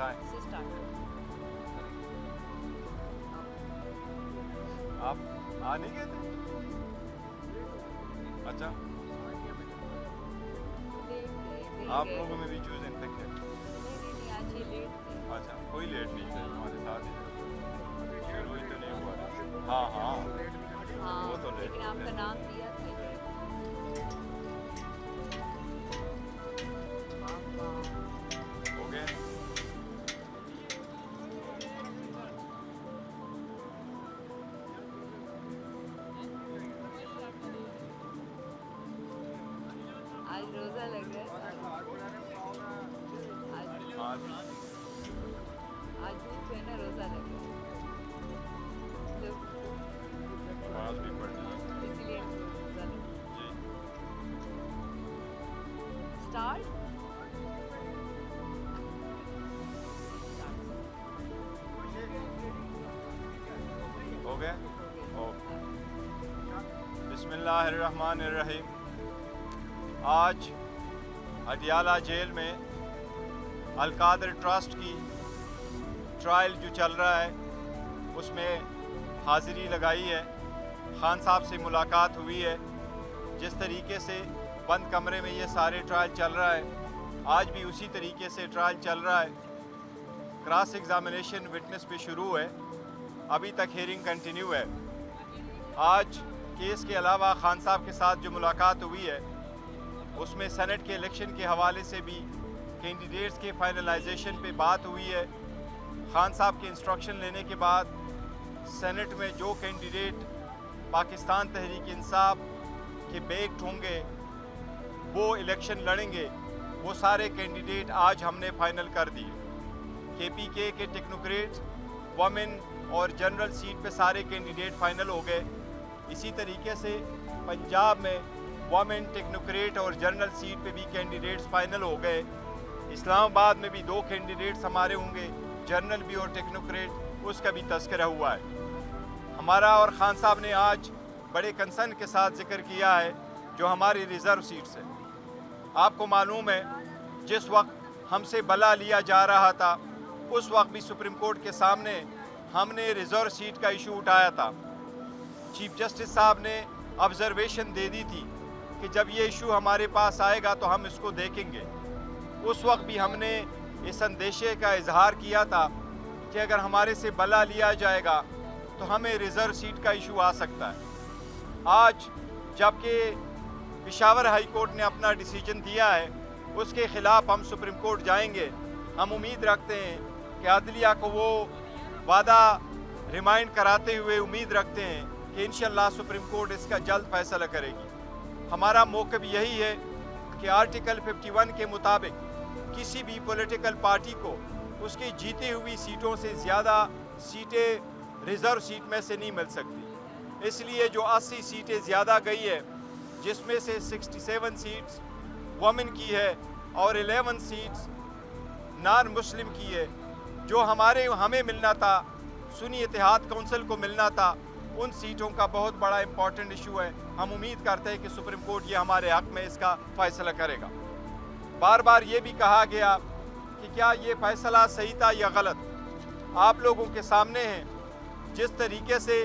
बताएं। आप आ नहीं गए थे? अच्छा, आप लोगों ने भी चूज इन तक किया? अच्छा, कोई लेट नहीं था हमारे साथ ही, शुरू ही तो नहीं हुआ था। हाँ हाँ, वो तो लेट लेकिन आपका नाम दिया था। हो गए। आज रोजा लग रहा है। आज धूप है ना, रोजा लग रहा है तो नमाज भी पढ़नी है। इसलिए रोजा लग रहा है। जी, स्टार्ट हो गया। ओके, बिस्मिल्लाहिर्रहमानिर्रहीम। आज अडियाला जेल में अलकादर ट्रस्ट की ट्रायल जो चल रहा है उसमें हाज़िरी लगाई है। खान साहब से मुलाकात हुई है। जिस तरीके से बंद कमरे में ये सारे ट्रायल चल रहा है, आज भी उसी तरीके से ट्रायल चल रहा है। क्रॉस एग्ज़ामिनेशन विटनेस पे शुरू है, अभी तक हियरिंग कंटिन्यू है। आज केस के अलावा खान साहब के साथ जो मुलाकात हुई है उसमें सेनेट के इलेक्शन के हवाले से भी कैंडिडेट्स के फाइनलाइजेशन पे बात हुई है। खान साहब के इंस्ट्रक्शन लेने के बाद सेनेट में जो कैंडिडेट पाकिस्तान तहरीक इंसाफ के बैक्ड होंगे वो इलेक्शन लड़ेंगे, वो सारे कैंडिडेट आज हमने फाइनल कर दिए। KPK के टेक्नोक्रेट, वमेन और जनरल सीट पे सारे कैंडिडेट फाइनल हो गए। इसी तरीके से पंजाब में वमेन, टेक्नोक्रेट और जनरल सीट पे भी कैंडिडेट्स फाइनल हो गए। इस्लामाबाद में भी 2 कैंडिडेट्स हमारे होंगे, जनरल भी और टेक्नोक्रेट, उसका भी तज़किरा हुआ है। हमारा और खान साहब ने आज बड़े कंसर्न के साथ जिक्र किया है जो हमारी रिज़र्व सीट्स है। आपको मालूम है जिस वक्त हमसे बला लिया जा रहा था उस वक्त भी सुप्रीम कोर्ट के सामने हमने रिज़र्व सीट का इशू उठाया था। चीफ जस्टिस साहब ने ऑब्जर्वेशन दे दी थी कि जब ये इशू हमारे पास आएगा तो हम इसको देखेंगे। उस वक्त भी हमने इस अंदेशे का इजहार किया था कि अगर हमारे से बला लिया जाएगा तो हमें रिज़र्व सीट का इशू आ सकता है। आज जबकि पेशावर हाई कोर्ट ने अपना डिसीजन दिया है, उसके ख़िलाफ़ हम सुप्रीम कोर्ट जाएंगे। हम उम्मीद रखते हैं कि अदलिया को वो वादा रिमाइंड कराते हुए उम्मीद रखते हैं कि इंशाअल्लाह सुप्रीम कोर्ट इसका जल्द फैसला करेगी। हमारा मौक़िफ़ यही है कि आर्टिकल 51 के मुताबिक किसी भी पॉलिटिकल पार्टी को उसकी जीती हुई सीटों से ज़्यादा सीटें रिज़र्व सीट में से नहीं मिल सकती। इसलिए जो 80 सीटें ज़्यादा गई है, जिसमें से 67 सीट्स वमेन की है और 11 सीट्स नॉन मुस्लिम की है, जो हमें मिलना था, सुन्नी इत्तेहाद कौंसिल को मिलना था, उन सीटों का बहुत बड़ा इम्पॉर्टेंट इशू है। हम उम्मीद करते हैं कि सुप्रीम कोर्ट ये हमारे हक़ में इसका फ़ैसला करेगा। बार बार ये भी कहा गया कि क्या ये फ़ैसला सही था या गलत, आप लोगों के सामने है। जिस तरीके से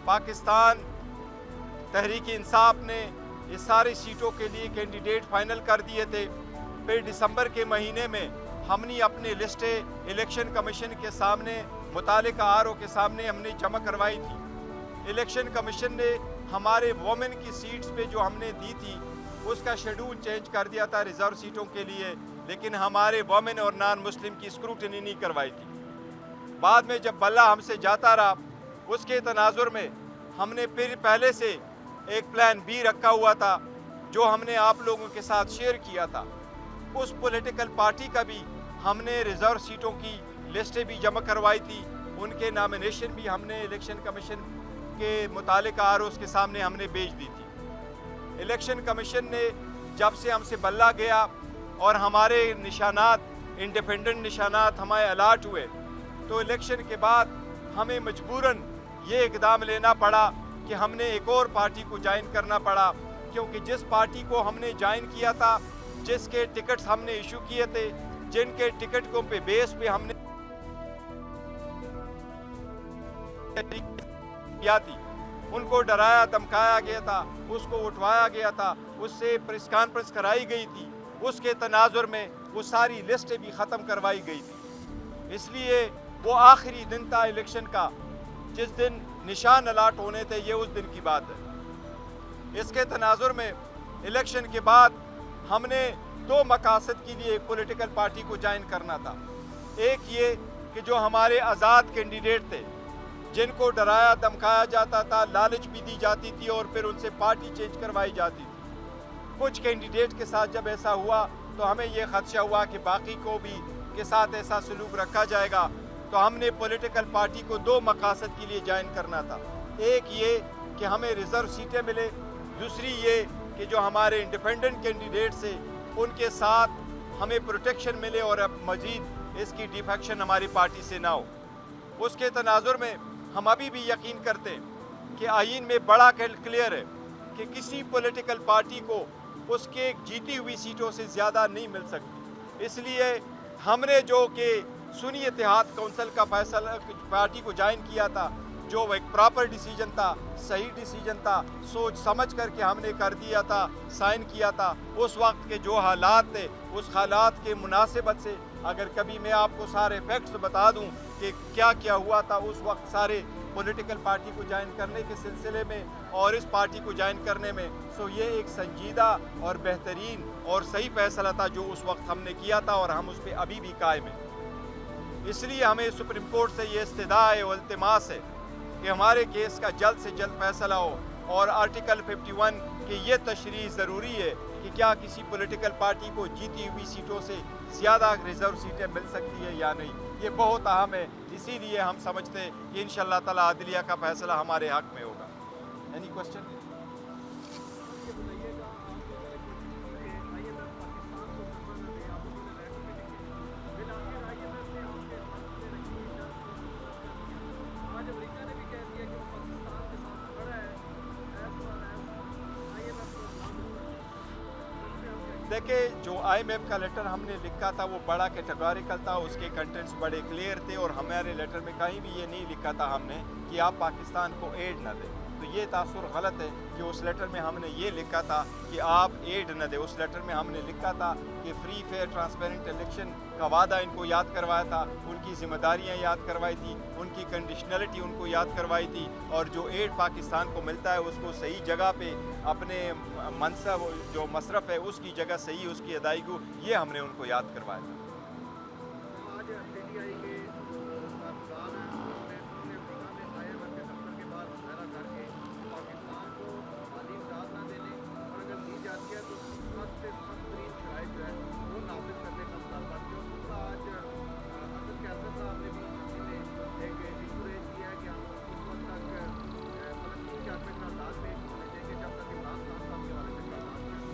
पाकिस्तान तहरीक इंसाफ ने इस सारी सीटों के लिए कैंडिडेट फाइनल कर दिए थे, फिर दिसंबर के महीने में हमने अपनी लिस्टें इलेक्शन कमीशन के सामने, मुतालिका RO के सामने हमने जमा करवाई थी। इलेक्शन कमीशन ने हमारे वोमेन की सीट्स पे जो हमने दी थी उसका शेड्यूल चेंज कर दिया था रिज़र्व सीटों के लिए, लेकिन हमारे वोमेन और नॉन मुस्लिम की स्क्रूटनी नहीं करवाई थी। बाद में जब बल्ला हमसे जाता रहा, उसके तनाजुर में हमने फिर पहले से एक प्लान B रखा हुआ था जो हमने आप लोगों के साथ शेयर किया था। उस पॉलिटिकल पार्टी का भी हमने रिज़र्व सीटों की लिस्टें भी जमा करवाई थी, उनके नॉमिनेशन भी हमने इलेक्शन कमीशन के मुतालिका ROs के सामने हमने भेज दी थी। इलेक्शन कमीशन ने जब से हमसे बल्ला गया और हमारे निशानात, इंडिपेंडेंट निशानात हमें अलाट हुए, तो इलेक्शन के बाद हमें मजबूरन ये इक़दाम लेना पड़ा कि हमने एक और पार्टी को ज्वाइन करना पड़ा, क्योंकि जिस पार्टी को हमने ज्वाइन किया था, जिसके टिकट्स हमने इशू किए थे, जिनके टिकटों पे बेस पे हमने किया थी, उनको डराया धमकाया गया था, उसको उठवाया गया था, उससे प्रेस कॉन्फ्रेंस कराई गई थी, उसके तनाजुर में वो सारी लिस्टें भी ख़त्म करवाई गई थी। इसलिए वो आखिरी दिन था इलेक्शन का, जिस दिन निशान अलाट होने थे, ये उस दिन की बात है। इसके तनाजुर में इलेक्शन के बाद हमने दो मकासद के लिए एक पॉलिटिकल पार्टी को ज्वाइन करना था। एक ये कि जो हमारे आज़ाद कैंडिडेट थे, जिनको डराया धमकाया जाता था, लालच भी दी जाती थी और फिर उनसे पार्टी चेंज करवाई जाती थी, कुछ कैंडिडेट के साथ जब ऐसा हुआ तो हमें ये खदशा हुआ कि बाकी को भी के साथ ऐसा सलूक रखा जाएगा। तो हमने पॉलिटिकल पार्टी को दो मकासद के लिए ज्वाइन करना था। एक ये कि हमें रिज़र्व सीटें मिले, दूसरी ये कि जो हमारे इंडिपेंडेंट कैंडिडेट से उनके साथ हमें प्रोटेक्शन मिले और अब मज़ीद इसकी डिफेक्शन हमारी पार्टी से ना हो। उसके तनाजुर में हम अभी भी यकीन करते हैं कि आईन में बड़ा क्लियर है कि किसी पॉलिटिकल पार्टी को उसके जीती हुई सीटों से ज़्यादा नहीं मिल सकती। इसलिए हमने जो कि सुन्नी इत्तेहाद कौंसिल का फैसला पार्टी को ज्वाइन किया था, जो एक प्रॉपर डिसीजन था, सही डिसीजन था, सोच समझ करके हमने कर दिया था, साइन किया था। उस वक्त के जो हालात थे, उस हालात के मुनासिबत से अगर कभी मैं आपको सारे फैक्ट्स बता दूं कि क्या क्या हुआ था उस वक्त सारे पॉलिटिकल पार्टी को ज्वाइन करने के सिलसिले में और इस पार्टी को ज्वाइन करने में, सो ये एक संजीदा और बेहतरीन और सही फैसला था जो उस वक्त हमने किया था और हम उस पर अभी भी कायम हैं। इसलिए हमें सुप्रीम कोर्ट से ये इस्तदा है और इल्तिमास है कि हमारे केस का जल्द से जल्द फैसला हो और आर्टिकल 51 की ये तशरीह ज़रूरी है कि क्या किसी पॉलिटिकल पार्टी को जीती हुई सीटों से ज़्यादा रिज़र्व सीटें मिल सकती है या नहीं, ये बहुत अहम है। इसीलिए हम समझते हैं कि इंशाअल्लाह ताला अदलिया का फैसला हमारे हक़ में होगा। Any question? देखिए, जो IMF का लेटर हमने लिखा था वो बड़ा कैटेगोरिकल था, उसके कंटेंट्स बड़े क्लियर थे और हमारे लेटर में कहीं भी ये नहीं लिखा था हमने कि आप पाकिस्तान को एड न दें। तो ये तासुर गलत है कि उस लेटर में हमने ये लिखा था कि आप एड न दें। उस लेटर में हमने लिखा था कि फ्री फेयर ट्रांसपेरेंट इलेक्शन का वादा इनको याद करवाया था, उनकी जिम्मेदारियां याद करवाई थी, उनकी कंडीशनलिटी उनको याद करवाई थी और जो एड पाकिस्तान को मिलता है उसको सही जगह पे अपने मनसब जो मसरफ़ है उसकी जगह सही उसकी अदायगी, ये हमने उनको याद करवाया था।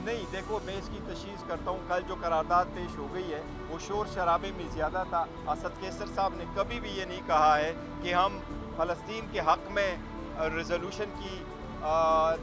नहीं, देखो, मैं इसकी तशख़ीस करता हूँ। कल जो करारदाद पेश हो गई है वो शोर शराबे में ज़्यादा था। असद कैसर साहब ने कभी भी ये नहीं कहा है कि हम फ़लस्तीन के हक़ में रेजोल्यूशन की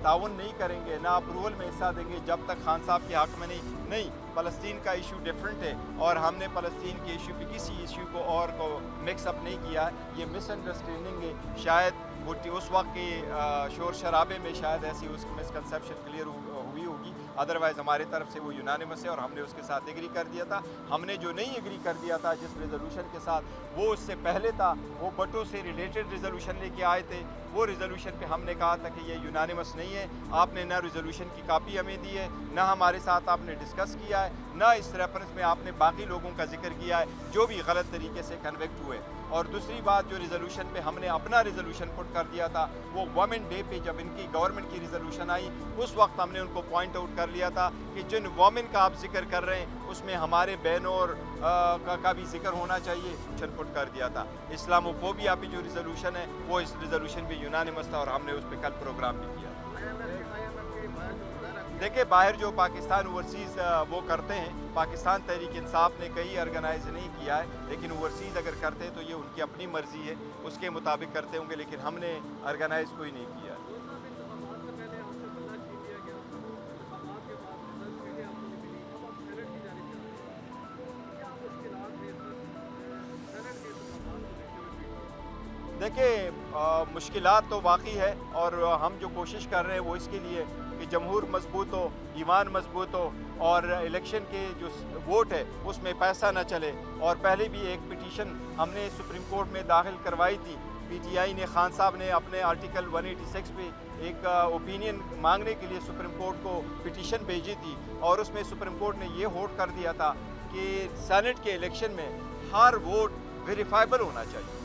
ताउन नहीं करेंगे, ना अप्रूवल में हिस्सा देंगे जब तक खान साहब के हक़ में नहीं। फ़लस्तीन का इशू डिफरेंट है और हमने फ़लस्तीन के इशू पे किसी इशू को और को मिक्सअप नहीं किया है। ये मिसअंडरस्टैंडिंग है, शायद वो उस वक्त के शोर शराबे में शायद ऐसी उस मिसकंसेप्शन क्लियर हुई होगी। अदरवाइज़ हमारे तरफ से वो यूनानिमस है और हमने उसके साथ एग्री कर दिया था। हमने जो नहीं एग्री कर दिया था जिस रेजोल्यूशन के साथ, वो उससे पहले था, वो बटों से रिलेटेड रेजोल्यूशन लेके आए थे। वो रेजोल्यूशन पे हमने कहा था कि ये यूनानिमस नहीं है। आपने ना रेजोल्यूशन की कापी हमें दी है, ना हमारे साथ आपने डिस्कस किया है, ना इस रेफरेंस में आपने बाकी लोगों का जिक्र किया है जो भी गलत तरीके से कन्विक्ट हुए। और दूसरी बात, जो रेजोल्यूशन पे हमने अपना रेजोल्यूशन पुट कर दिया था, वो वुमेन डे पे जब इनकी गवर्नमेंट की रेजोल्यूशन आई उस वक्त हमने उनको पॉइंट आउट कर लिया था कि जिन वुमेन का आप जिक्र कर रहे हैं उसमें हमारे बहनों और का भी जिक्र होना चाहिए, पुट कर दिया था। इस्लामोफोबिया पे जो रेजोल्यूशन है वो इस रेजोल्यूशन पे यूनानिमस था और हमने उस पर कल प्रोग्राम भी किया। देखिए, बाहर जो पाकिस्तान ओवरसीज़ वो करते हैं, पाकिस्तान तहरीक इंसाफ ने कहीं ऑर्गेनाइज नहीं किया है, लेकिन ओवरसीज़ अगर करते हैं तो ये उनकी अपनी मर्ज़ी है, उसके मुताबिक करते होंगे, लेकिन हमने ऑर्गेनाइज कोई नहीं किया है। देखिए मुश्किलात तो वाकई है और हम जो कोशिश कर रहे हैं वो इसके लिए कि जमहूर मजबूत हो, ईमान मजबूत हो और इलेक्शन के जो वोट है उसमें पैसा न चले। और पहले भी एक पिटीशन हमने सुप्रीम कोर्ट में दाखिल करवाई थी। पीटीआई ने, खान साहब ने अपने आर्टिकल 186 पे एक ओपिनियन मांगने के लिए सुप्रीम कोर्ट को पिटीशन भेजी थी और उसमें सुप्रीम कोर्ट ने ये होल्ड कर दिया था कि सेनेट के इलेक्शन में हर वोट वेरीफाइबल होना चाहिए।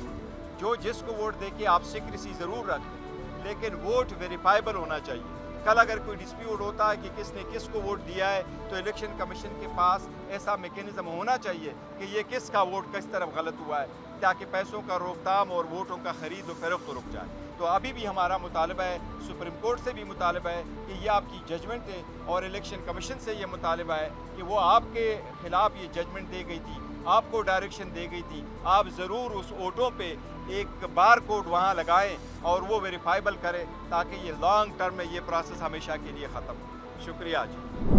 जो जिसको वोट दे के आप सीक्रेसी ज़रूर रखें, लेकिन वोट वेरीफाइबल होना चाहिए। कल अगर कोई डिस्प्यूट होता है कि किसने किसको वोट दिया है तो इलेक्शन कमीशन के पास ऐसा मैकेनिज़्म होना चाहिए कि ये किसका वोट किस तरफ गलत हुआ है, ताकि पैसों का रोकथाम और वोटों का ख़रीद व फरोख्त रुक जाए। तो अभी भी हमारा मुतालबा है, सुप्रीम कोर्ट से भी मुतालबा है कि ये आपकी जजमेंट है और इलेक्शन कमीशन से ये मुतालबा है कि वो आपके ख़िलाफ़ ये जजमेंट दे गई थी, आपको डायरेक्शन दे गई थी, आप ज़रूर उस वोटों पे एक बार कोड वहाँ लगाएं और वो वेरीफाइबल करें ताकि ये लॉन्ग टर्म में ये प्रोसेस हमेशा के लिए ख़त्म हो। शुक्रिया जी।